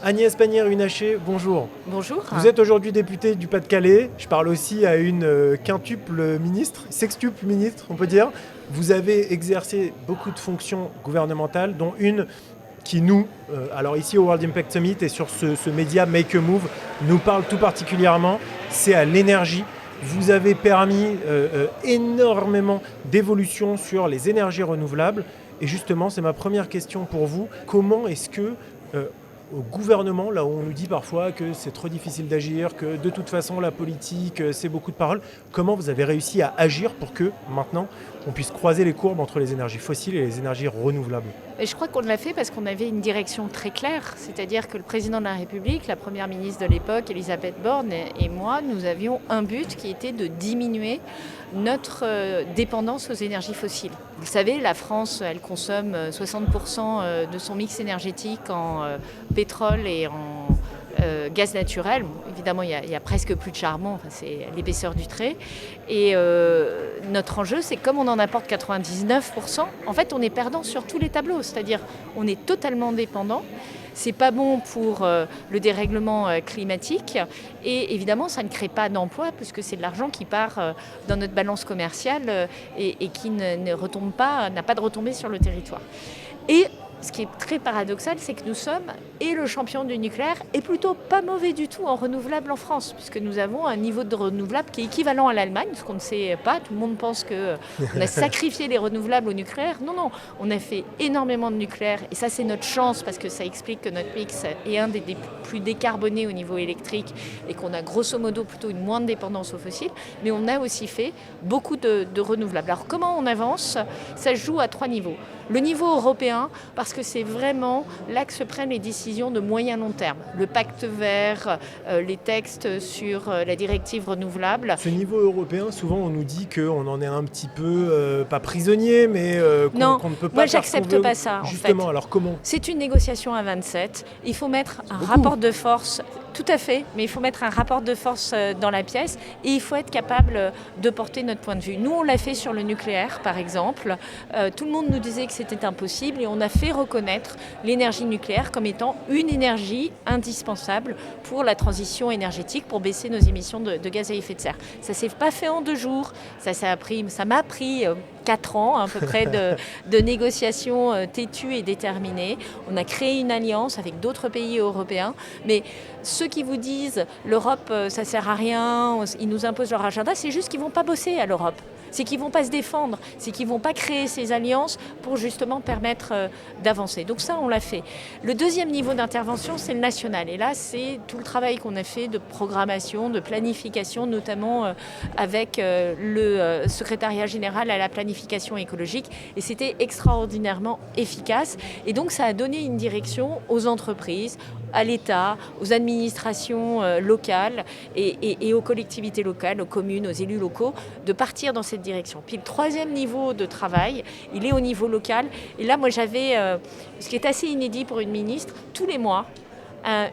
Agnès Pannier-Runacher, bonjour. Bonjour. Vous êtes aujourd'hui députée du Pas-de-Calais. Je parle aussi à une quintuple ministre, sextuple ministre, on peut dire. Vous avez exercé beaucoup de fonctions gouvernementales, dont une qui alors ici au World Impact Summit et sur ce média Make a Move, nous parle tout particulièrement, c'est à l'énergie. Vous avez permis énormément d'évolutions sur les énergies renouvelables. Et justement, c'est ma première question pour vous. Comment est-ce que, au gouvernement, là où on nous dit parfois que c'est trop difficile d'agir, que de toute façon la politique, c'est beaucoup de paroles, comment vous avez réussi à agir pour que maintenant on puisse croiser les courbes entre les énergies fossiles et les énergies renouvelables ? Et je crois qu'on l'a fait parce qu'on avait une direction très claire, c'est-à-dire que le président de la République, la première ministre de l'époque, Elisabeth Borne et moi, nous avions un but qui était de diminuer notre dépendance aux énergies fossiles. Vous le savez, la France, elle consomme 60% de son mix énergétique en pétrole et en gaz naturel. Bon, évidemment, il y a presque plus de charbon, enfin, c'est l'épaisseur du trait. Et notre enjeu, c'est que comme on en apporte 99%, en fait, on est perdant sur tous les tableaux. C'est-à-dire, on est totalement dépendant. C'est pas bon pour le dérèglement climatique et évidemment ça ne crée pas d'emploi puisque c'est de l'argent qui part dans notre balance commerciale et qui ne retombe pas, n'a pas de retombée sur le territoire. Et ce qui est très paradoxal, c'est que nous sommes et le champion du nucléaire et plutôt pas mauvais du tout en renouvelable en France, puisque nous avons un niveau de renouvelable qui est équivalent à l'Allemagne, ce qu'on ne sait pas. Tout le monde pense qu'on a sacrifié les renouvelables au nucléaire. Non, on a fait énormément de nucléaire et ça c'est notre chance parce que ça explique que notre mix est un des plus décarbonés au niveau électrique et qu'on a grosso modo plutôt une moindre dépendance aux fossiles, mais on a aussi fait beaucoup de renouvelables. Alors comment on avance ? Ça se joue à 3 niveaux. Le niveau européen, parce que c'est vraiment là que se prennent les décisions de moyen long terme. Le pacte vert, les textes sur la directive renouvelable. Ce niveau européen, souvent on nous dit qu'on en est un petit peu, pas prisonnier, mais qu'on ne peut pas... Moi j'accepte pas ça. Justement, en fait. Alors comment ? C'est une négociation à 27. Il faut mettre un rapport de force... Tout à fait, mais il faut mettre un rapport de force dans la pièce et il faut être capable de porter notre point de vue. Nous, on l'a fait sur le nucléaire, par exemple. Tout le monde nous disait que c'était impossible et on a fait reconnaître l'énergie nucléaire comme étant une énergie indispensable pour la transition énergétique, pour baisser nos émissions de gaz à effet de serre. Ça ne s'est pas fait en 2 jours, ça m'a pris 4 ans à peu près de négociations têtues et déterminées. On a créé une alliance avec d'autres pays européens, mais ceux qui vous disent l'Europe ça sert à rien, ils nous imposent leur agenda, c'est juste qu'ils vont pas bosser à l'Europe. C'est qu'ils vont pas se défendre, c'est qu'ils vont pas créer ces alliances pour justement permettre d'avancer. Donc ça, on l'a fait. Le deuxième niveau d'intervention, c'est le national. Et là, c'est tout le travail qu'on a fait de programmation, de planification, notamment avec le secrétariat général à la planification écologique. Et c'était extraordinairement efficace. Et donc, ça a donné une direction aux entreprises, à l'État, aux administrations locales et aux collectivités locales, aux communes, aux élus locaux, de partir dans cette direction. Puis le troisième niveau de travail, il est au niveau local. Et là, moi, j'avais, ce qui est assez inédit pour une ministre, tous les mois,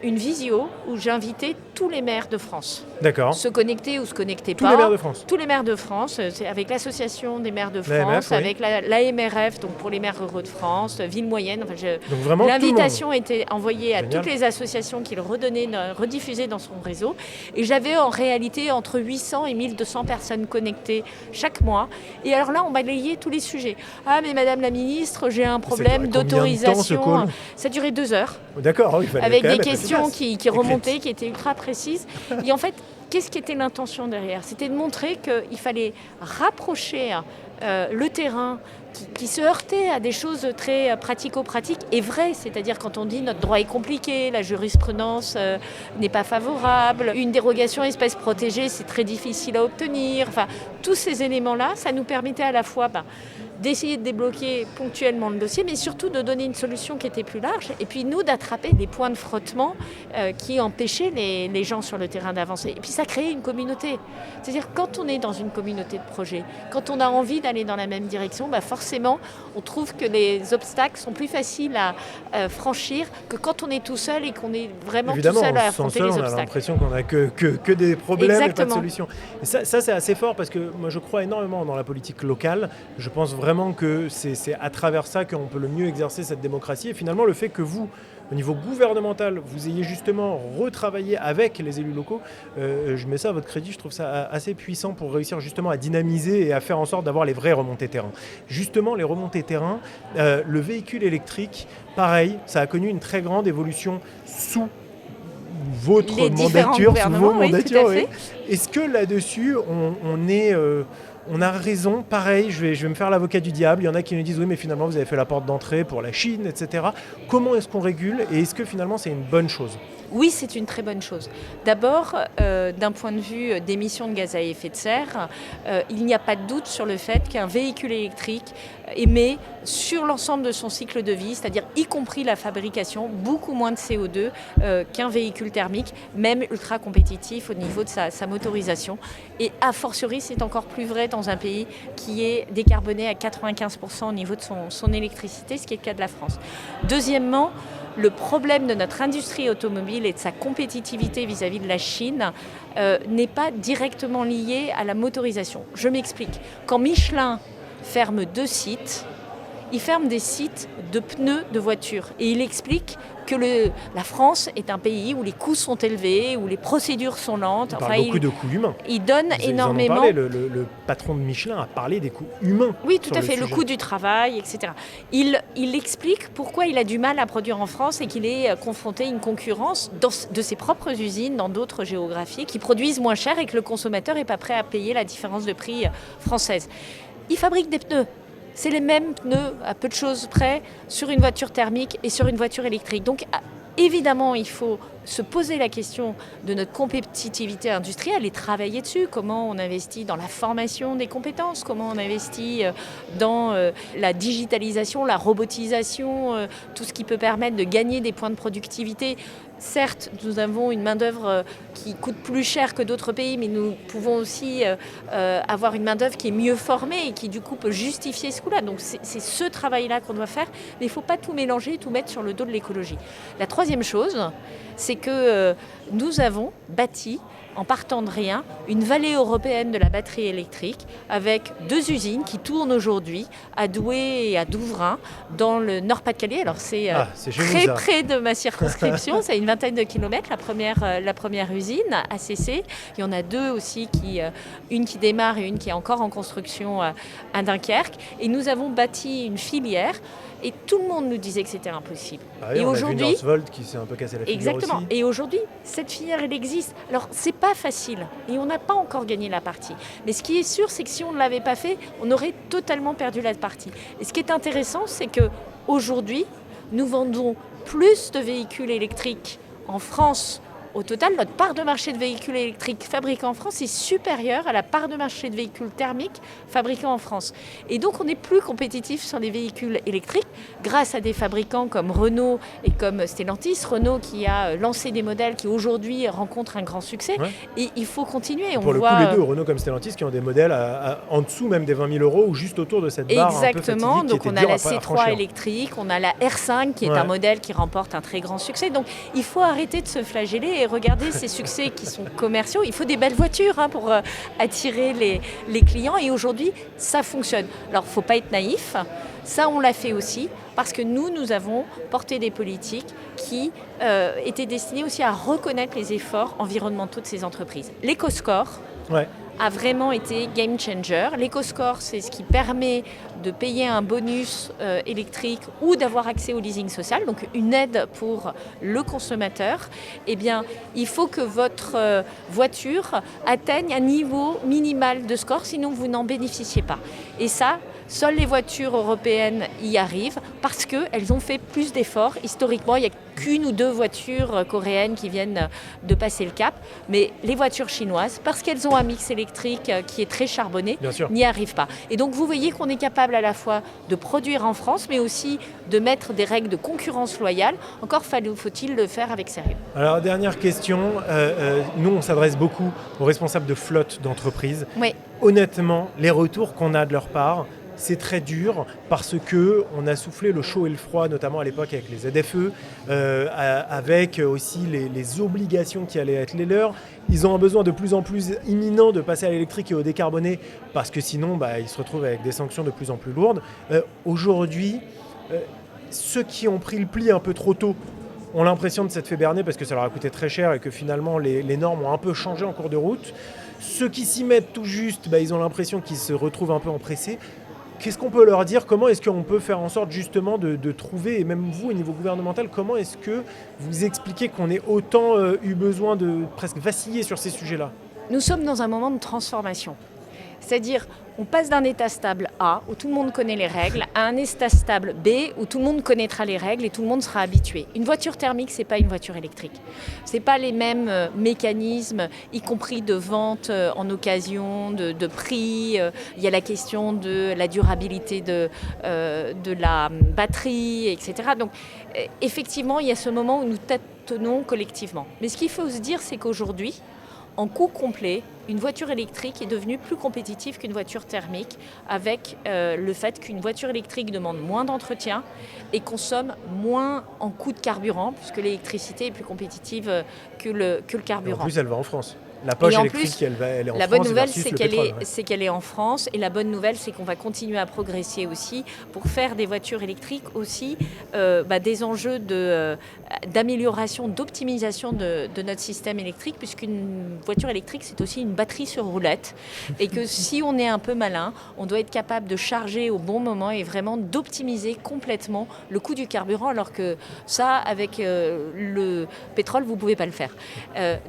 une visio où j'invitais tous les maires de France. D'accord. Se connecter ou se connecter pas. Tous les maires de France. Tous les maires de France, c'est avec l'association des maires de France, avec l'AMRF, donc pour les maires ruraux de France, ville moyenne. Enfin, donc vraiment l'invitation était envoyée à toutes les associations qui le rediffusaient dans son réseau. Et j'avais en réalité entre 800 et 1200 personnes connectées chaque mois. Et alors là, on balayait tous les sujets. Ah, mais Madame la Ministre, j'ai un problème d'autorisation. Ça durait 2 heures. D'accord, il fallait avec des questions qui remontaient, qui étaient ultra précises. Et en fait, qu'est-ce qui était l'intention derrière ? C'était de montrer qu'il fallait rapprocher le terrain qui se heurtait à des choses très pratico-pratiques et vraies, c'est-à-dire quand on dit notre droit est compliqué, la jurisprudence n'est pas favorable, une dérogation espèce protégée, c'est très difficile à obtenir. Enfin, tous ces éléments-là, ça nous permettait à la fois d'essayer de débloquer ponctuellement le dossier, mais surtout de donner une solution qui était plus large, et puis nous d'attraper des points de frottement qui empêchaient les gens sur le terrain d'avancer. Et puis ça créait une communauté. C'est-à-dire quand on est dans une communauté de projet, quand on a envie d'aller dans la même direction, forcément on trouve que les obstacles sont plus faciles à franchir que quand on est tout seul et qu'on est vraiment tout seul à affronter les obstacles. On a l'impression qu'on n'a que des problèmes. Exactement. Et pas de solutions. Et ça c'est assez fort parce que moi je crois énormément dans la politique locale. Je pense vraiment que c'est à travers ça qu'on peut le mieux exercer cette démocratie. Et finalement le fait que vous au niveau gouvernemental, vous ayez justement retravaillé avec les élus locaux, je mets ça à votre crédit, je trouve ça assez puissant pour réussir justement à dynamiser et à faire en sorte d'avoir les vraies remontées terrain. Justement, les remontées terrain, le véhicule électrique, pareil, ça a connu une très grande évolution sous votre mandature, sous vos mandatures. Oui. Est-ce que là-dessus, on a raison, pareil, je vais me faire l'avocat du diable. Il y en a qui nous disent oui, mais finalement vous avez fait la porte d'entrée pour la Chine, etc. Comment est-ce qu'on régule et est-ce que finalement c'est une bonne chose ? Oui, c'est une très bonne chose. D'abord, d'un point de vue d'émissions de gaz à effet de serre, il n'y a pas de doute sur le fait qu'un véhicule électrique émet sur l'ensemble de son cycle de vie, c'est-à-dire y compris la fabrication, beaucoup moins de CO2 qu'un véhicule thermique, même ultra compétitif au niveau de sa motorisation. Et a fortiori, c'est encore plus vrai dans un pays qui est décarboné à 95% au niveau de son électricité, ce qui est le cas de la France. Deuxièmement, le problème de notre industrie automobile et de sa compétitivité vis-à-vis de la Chine n'est pas directement lié à la motorisation. Je m'explique. Quand Michelin ferme 2 sites, il ferme des sites de pneus de voitures. Et il explique que la France est un pays où les coûts sont élevés, où les procédures sont lentes. Il parle beaucoup de coûts humains. Il donne énormément. Le patron de Michelin a parlé des coûts humains. Oui, tout à fait, le coût du travail, etc. Il explique pourquoi il a du mal à produire en France et qu'il est confronté à une concurrence de ses propres usines dans d'autres géographies qui produisent moins cher et que le consommateur n'est pas prêt à payer la différence de prix française. Il fabrique des pneus. C'est les mêmes pneus, à peu de choses près, sur une voiture thermique et sur une voiture électrique. Donc, évidemment, il faut se poser la question de notre compétitivité industrielle et travailler dessus. Comment on investit dans la formation des compétences, comment on investit dans la digitalisation, la robotisation, tout ce qui peut permettre de gagner des points de productivité. Certes, nous avons une main-d'œuvre qui coûte plus cher que d'autres pays, mais nous pouvons aussi avoir une main-d'œuvre qui est mieux formée et qui, du coup, peut justifier ce coût-là. Donc, c'est ce travail-là qu'on doit faire. Mais il ne faut pas tout mélanger, tout mettre sur le dos de l'écologie. La troisième chose, c'est que nous avons bâti, en partant de rien, une vallée européenne de la batterie électrique avec 2 usines qui tournent aujourd'hui à Douai et à Douvrin dans le Nord-Pas-de-Calais. Alors c'est très près de ma circonscription, c'est une vingtaine de kilomètres, la première usine ACC. Il y en a 2 aussi, une qui démarre et une qui est encore en construction à Dunkerque. Et nous avons bâti une filière. Et tout le monde nous disait que c'était impossible. Ah oui, et aujourd'hui, on a vu Northvolt qui s'est un peu cassé la figure. Exactement. Aussi. Et aujourd'hui, cette filière, elle existe. Alors, c'est pas facile. Et on n'a pas encore gagné la partie. Mais ce qui est sûr, c'est que si on ne l'avait pas fait, on aurait totalement perdu la partie. Et ce qui est intéressant, c'est qu'aujourd'hui, nous vendons plus de véhicules électriques en France. Au total, notre part de marché de véhicules électriques fabriqués en France est supérieure à la part de marché de véhicules thermiques fabriqués en France. Et donc, on est plus compétitif sur les véhicules électriques grâce à des fabricants comme Renault et comme Stellantis. Renault qui a lancé des modèles qui aujourd'hui rencontrent un grand succès. Ouais. Et il faut continuer. Pour le coup, les deux, Renault comme Stellantis, qui ont des modèles en dessous même des 20 000 € ou juste autour de cette barre. Exactement. Un peu donc, on a la C3 électrique, on a la R5 qui est un modèle qui remporte un très grand succès. Donc, il faut arrêter de se flageller et regarder ces succès qui sont commerciaux. Il faut des belles voitures pour attirer les clients et aujourd'hui, ça fonctionne. Alors, il ne faut pas être naïf. Ça, on l'a fait aussi parce que nous avons porté des politiques qui étaient destinées aussi à reconnaître les efforts environnementaux de ces entreprises. L'EcoScore a vraiment été game changer. L'EcoScore, c'est ce qui permet de payer un bonus électrique ou d'avoir accès au leasing social, donc une aide pour le consommateur. Eh bien, il faut que votre voiture atteigne un niveau minimal de score, sinon vous n'en bénéficiez pas. Et ça, seules les voitures européennes y arrivent parce qu'elles ont fait plus d'efforts. Historiquement, il n'y a qu'une ou 2 voitures coréennes qui viennent de passer le cap. Mais les voitures chinoises, parce qu'elles ont un mix électrique qui est très charbonné, n'y arrivent pas. Et donc, vous voyez qu'on est capable à la fois de produire en France, mais aussi de mettre des règles de concurrence loyale. Encore faut-il le faire avec sérieux. Alors, dernière question. Nous, on s'adresse beaucoup aux responsables de flotte d'entreprises. Oui. Honnêtement, les retours qu'on a de leur part, c'est très dur parce qu'on a soufflé le chaud et le froid, notamment à l'époque avec les ZFE, avec aussi les obligations qui allaient être les leurs. Ils ont un besoin de plus en plus imminent de passer à l'électrique et au décarboné parce que sinon, ils se retrouvent avec des sanctions de plus en plus lourdes. Aujourd'hui, ceux qui ont pris le pli un peu trop tôt ont l'impression de s'être fait berner parce que ça leur a coûté très cher et que finalement les normes ont un peu changé en cours de route. Ceux qui s'y mettent tout juste, ils ont l'impression qu'ils se retrouvent un peu empressés. Qu'est-ce qu'on peut leur dire? Comment est-ce qu'on peut faire en sorte justement de trouver, et même vous au niveau gouvernemental, comment est-ce que vous expliquez qu'on ait autant eu besoin de presque vaciller sur ces sujets-là? Nous sommes dans un moment de transformation. C'est-à-dire, on passe d'un état stable A, où tout le monde connaît les règles, à un état stable B, où tout le monde connaîtra les règles et tout le monde sera habitué. Une voiture thermique, ce n'est pas une voiture électrique. Ce n'est pas les mêmes mécanismes, y compris de vente en occasion, de prix. Il y a la question de la durabilité de la batterie, etc. Donc, effectivement, il y a ce moment où nous tâtonnons collectivement. Mais ce qu'il faut se dire, c'est qu'aujourd'hui, en coût complet, une voiture électrique est devenue plus compétitive qu'une voiture thermique avec le fait qu'une voiture électrique demande moins d'entretien et consomme moins en coût de carburant puisque l'électricité est plus compétitive que le carburant. En plus, elle va en France. La poche électrique, elle est en France. La bonne nouvelle, c'est qu'elle est en France. Et la bonne nouvelle, c'est qu'on va continuer à progresser aussi pour faire des voitures électriques aussi des enjeux d'amélioration, d'optimisation de notre système électrique, puisqu'une voiture électrique, c'est aussi une batterie sur roulette. Et que si on est un peu malin, on doit être capable de charger au bon moment et vraiment d'optimiser complètement le coût du carburant, alors que ça, avec le pétrole, vous ne pouvez pas le faire.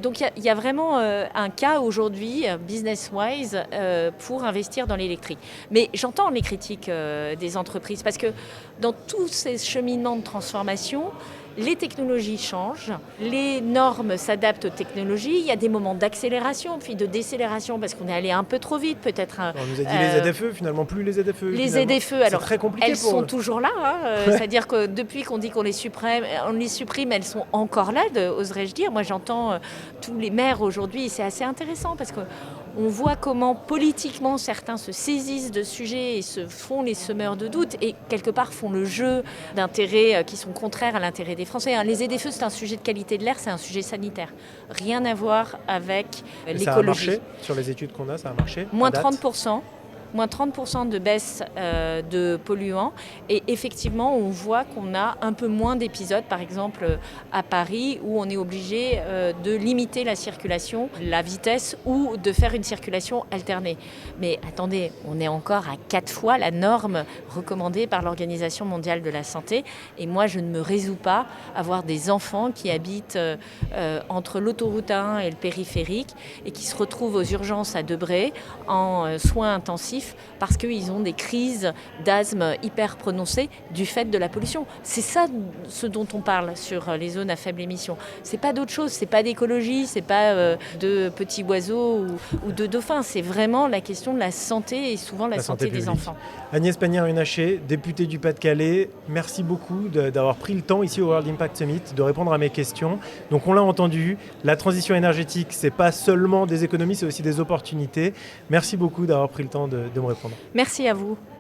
Donc il y a vraiment un cas aujourd'hui, business-wise, pour investir dans l'électrique. Mais j'entends les critiques des entreprises, parce que dans tous ces cheminements de transformation, les technologies changent, les normes s'adaptent aux technologies, il y a des moments d'accélération, puis de décélération, parce qu'on est allé un peu trop vite, peut-être. On nous a dit les ZFE, finalement plus les ZFE. Les ZFE, alors très compliqué elles sont toujours là, c'est-à-dire que depuis qu'on dit qu'on les supprime, elles sont encore là, oserais-je dire. Moi j'entends tous les maires aujourd'hui, et c'est assez intéressant, parce qu'on voit comment politiquement certains se saisissent de sujets et se font les semeurs de doutes, et quelque part font le jeu d'intérêts qui sont contraires à l'intérêt des Français. Les ZFE, c'est un sujet de qualité de l'air, c'est un sujet sanitaire. Rien à voir avec l'écologie. Ça a marché sur les études qu'on a, ça a marché? Moins 30%. Moins 30% de baisse de polluants. Et effectivement, on voit qu'on a un peu moins d'épisodes, par exemple à Paris, où on est obligé de limiter la circulation, la vitesse, ou de faire une circulation alternée. Mais attendez, on est encore à 4 fois la norme recommandée par l'Organisation mondiale de la santé. Et moi, je ne me résous pas à voir des enfants qui habitent entre l'autoroute 1 et le périphérique et qui se retrouvent aux urgences à Debré en soins intensifs, parce qu'ils ont des crises d'asthme hyper prononcées du fait de la pollution. C'est ça ce dont on parle sur les zones à faible émission. C'est pas d'autre chose, c'est pas d'écologie, c'est pas de petits oiseaux ou de dauphins. C'est vraiment la question de la santé et souvent la santé des enfants. Agnès Pannier-Runacher, députée du Pas-de-Calais, merci beaucoup d'avoir pris le temps ici au World Impact Summit de répondre à mes questions. Donc on l'a entendu, la transition énergétique, c'est pas seulement des économies, c'est aussi des opportunités. Merci beaucoup d'avoir pris le temps de me répondre. Merci à vous.